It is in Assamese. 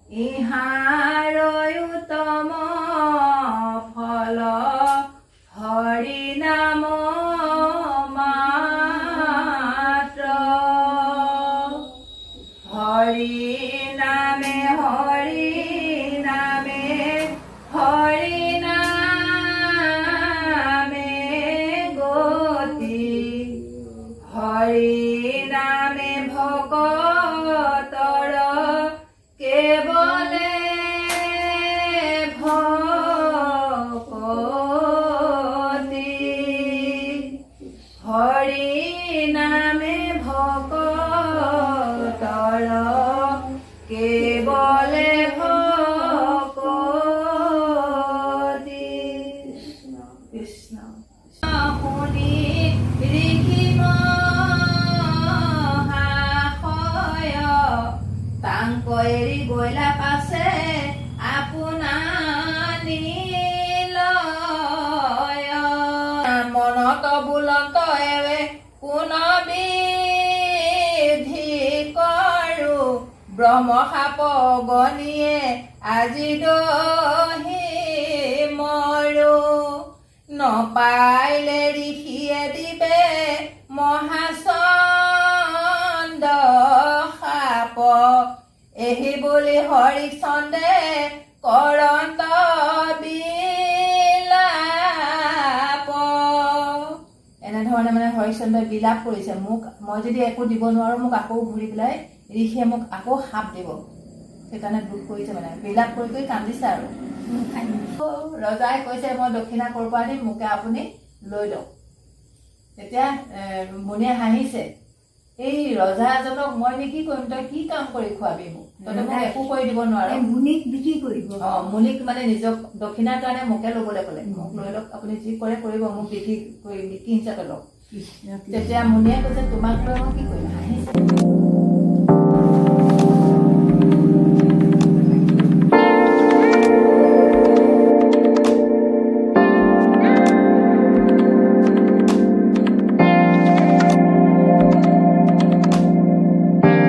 ইহাৰ উত্তম ফল হৰি নাম মাত্ৰ হৰি নামে হৰি নামে হৰি নামে গতি হৰি নামে ভকতৰ কেৱলে ভকতি হৰি নামে ভকতৰ কেৱলে ভকতি কৃষ্ণ শুনি ঋষি মহাশয় তাংক এৰি গৈলা পাছে আপোনাৰ নিলয় মনত বুলন্ত এৱে কোন বিধি কৰো ব্ৰহ্মসাপ গণিয়ে আজি দহি মৰো নপাইলে ঋষিয়ে দিবে মহাচন্দ সাপ এহি বুলি হৰিচন্দে কৰন্ত বিলাপ এনেধৰণে মানে হৰিচন্দ্ৰই বিলাপ কৰিছে মোক মই যদি একো দিব নোৱাৰো মোক আকৌ ঘূৰি পেলাই ঋষিয়ে মোক আকৌ সাপ দিব সেইকাৰণে দুখ কৰিছে মানে বিলাপ কৰি কৰি কান্দিছে আৰু ৰজাই কৈছে মই দক্ষিণা ক'ৰ পৰা দিম মোকে আপুনি লৈ লওক তেতিয়া মুনিয়ে হাঁহিছে এই ৰজাজনক মই কি কৰিম তই কি কাম কৰি খুৱাবি মোক তই মোক একো কৰি দিব নোৱাৰ মুনিক বিক্ৰী কৰিব মুনিক মানে নিজক দক্ষিণাৰ কাৰণে মোকে ল'বলৈ ক'লে মোক লৈ লওক আপুনি যি কৰে কৰিব মোক বিক্ৰী হিচাপে লওক তেতিয়া মুনিয়ে কৈছে তোমাক লৈ মই কি কৰিম হাঁহিছে